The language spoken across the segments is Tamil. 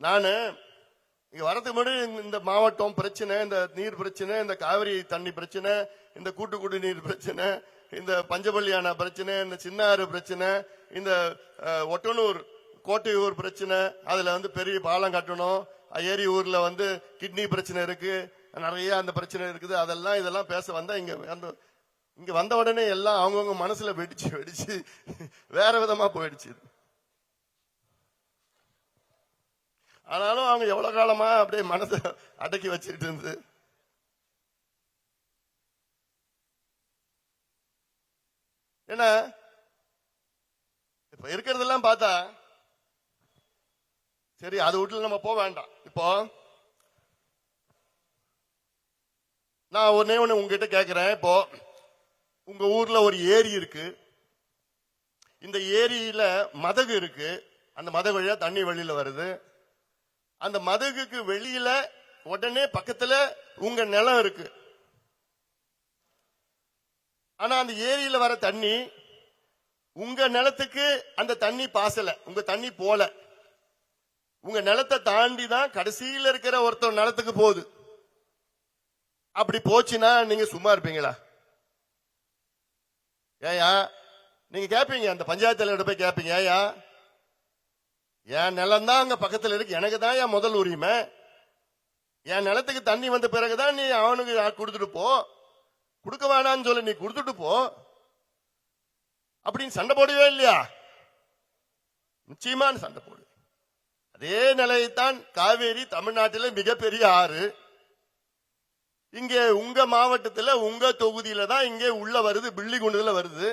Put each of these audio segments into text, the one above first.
நானு இங்க வரதுக்கு முன்னாடி இந்த மாவட்டம் பிரச்சனை, இந்த நீர் பிரச்சனை, இந்த காவிரி தண்ணி பிரச்சனை, இந்த கூட்டு குடிநீர் பிரச்சனை, இந்த பஞ்சபள்ளியான பிரச்சனை, இந்த சின்னாறு பிரச்சனை, இந்த ஒட்டனூர் கோட்டையூர் பிரச்சனை, அதுல பெரிய பாலம் கட்டணும், ஏரி ஊர்ல கிட்னி பிரச்சனை இருக்கு, நிறைய அந்த பிரச்சனை இருக்குது, அதெல்லாம் இதெல்லாம் பேச வந்தா இங்க வந்த உடனே எல்லாம் அவங்கவுங்க மனசுல வெடிச்சு வெடிச்சு வேற விதமா போயிடுச்சு. ஆனாலும் அவங்க எவ்வளவு காலமா அப்படியே மனதை அடக்கி வச்சுட்டு இருந்து ஏன்னா இப்ப இருக்கிறதெல்லாம் பார்த்தா சரி, அது வீட்டுல நம்ம போக வேண்டாம். இப்போ நான் ஒன்னே ஒண்ணு உங்ககிட்ட கேட்கிறேன். இப்போ உங்க ஊர்ல ஒரு ஏரி இருக்கு, இந்த ஏரியில மதகு இருக்கு, அந்த மதகு வழியா தண்ணி வெளியில வருது. அந்த மதகுக்கு வெளியில உடனே பக்கத்துல உங்க நிலம் இருக்கு. ஆனா அந்த ஏரியில வர தண்ணி உங்க நிலத்துக்கு அந்த தண்ணி பாசல, உங்க தண்ணி போல, உங்க நிலத்தை தாண்டி தான் கடைசியில் இருக்கிற ஒருத்தர் நிலத்துக்கு போகுது. அப்படி போச்சுன்னா நீங்க சும்மா இருப்பீங்களா? ஏயா நீங்க கேப்பீங்க, அந்த பஞ்சாயத்து தலைவர்கிட்ட போய் கேப்பீங்க, ஏயா என் நிலம் தான் அங்க பக்கத்துல இருக்கு, எனக்கு தான் என் முதல் உரிமை, என் நிலத்துக்கு தண்ணி வந்த பிறகுதான் நீ அவனுக்கு கொடுத்துட்டு போ, கொடுக்க வேணான்னு சொல்ல நீ கொடுத்துட்டு போ அப்படின்னு சண்டை போடவே இல்லையா? நிச்சயமான சண்டை போடு. அதே நிலையைத்தான் காவேரி தமிழ்நாட்டில் மிகப்பெரிய ஆறு, இங்கே உங்க மாவட்டத்தில் உங்க தொகுதியில தான் இங்கே உள்ள வருது, பிள்ளிகுண்டுல வருது.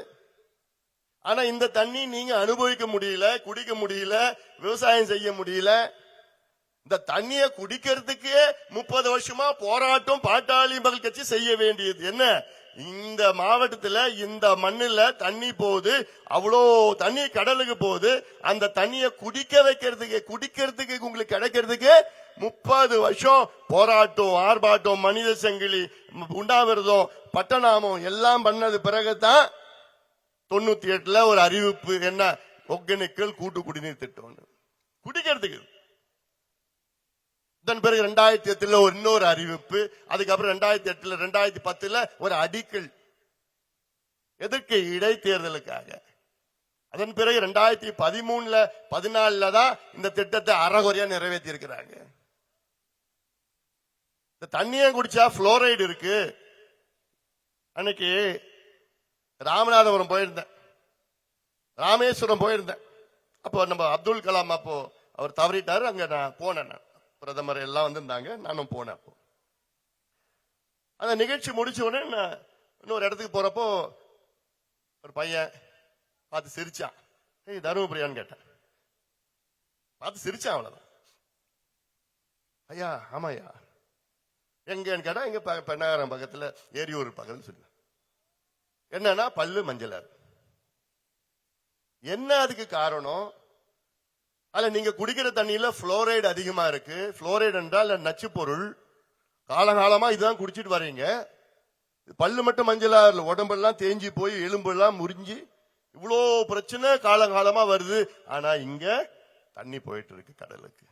ஆனா இந்த தண்ணி நீங்க அனுபவிக்க முடியல, குடிக்க முடியல, விவசாயம் செய்ய முடியல. இந்த தண்ணியை குடிக்கிறதுக்கு 30 வருஷமா போராட்டம் பாட்டாளி மக்கள் கட்சி செய்ய வேண்டியது என்ன? இந்த மாவட்டத்தில் இந்த மண்ணில் தண்ணி போகுது, அவ்வளோ தண்ணி கடலுக்கு போகுது. அந்த தண்ணியை குடிக்கிறதுக்கு உங்களுக்கு கிடைக்கிறதுக்கு 30 வருஷம் போராட்டம், ஆர்ப்பாட்டம், மனித சங்கிலி, உண்ணாவிரதம், பட்டநாமம் எல்லாம் பண்ணது பிறகுதான் 98ல ஒரு அறிவிப்பு, என்ன, ஒகேனக்கல் கூட்டு குடிநீர் திட்டம் குடிக்கிறதுக்கு. இதன் பிறகு 2008ல இன்னொரு அறிவிப்பு, அதுக்கப்புறம் 2008ல 2010ல ஒரு அடிக்கல், எதற்கு? இடைத்தேர்தலுக்காக. அதன் பிறகு 2013ல 14ல தான் இந்த திட்டத்தை அறகுறையா நிறைவேற்றி இருக்கிறாங்க. இந்த தண்ணியை குடிச்சா புளோரைடு இருக்கு. அன்னைக்கு ராமநாதபுரம் போயிருந்தேன், ராமேஸ்வரம் போயிருந்தேன். அப்போ நம்ம அப்துல் கலாம் அப்போ அவர் தவறிட்டாரு, அங்க நான் போனேன், பிரதமர் எல்லாம் வந்திருந்தாங்க, நானும் போனேன். அப்போ அந்த நிகழ்ச்சி முடிச்ச உடனே நான் இன்னொரு இடத்துக்கு போறப்போ ஒரு பையன் பார்த்து சிரிச்சான். ஏய் தருமபுரியான்னு கேட்டேன், பார்த்து சிரிச்சான், அவ்வளவுதான். ஐயா ஆமாயா எங்கன்னு கேட்டா, இங்க பெண்ணாகரம் பக்கத்துல ஏரியூர் பக்கத்துல சொல்லு. என்னன்னா பல்லு மஞ்சளா இருக்கு. என்ன அதுக்கு காரணம்? அதுல நீங்க குடிக்கிற தண்ணியில புளோரைடு அதிகமா இருக்கு. புளோரைடு என்றால் நச்சு பொருள். காலகாலமா இதுதான் குடிச்சிட்டு வர்றீங்க. பல்லு மட்டும் மஞ்சளா இல்ல, உடம்பெல்லாம் தேஞ்சி போய் எலும்பு எல்லாம் முறிஞ்சி இவ்வளோ பிரச்சனை காலகாலமா வருது. ஆனா இங்க தண்ணி போயிட்டு இருக்கு கடலுக்கு.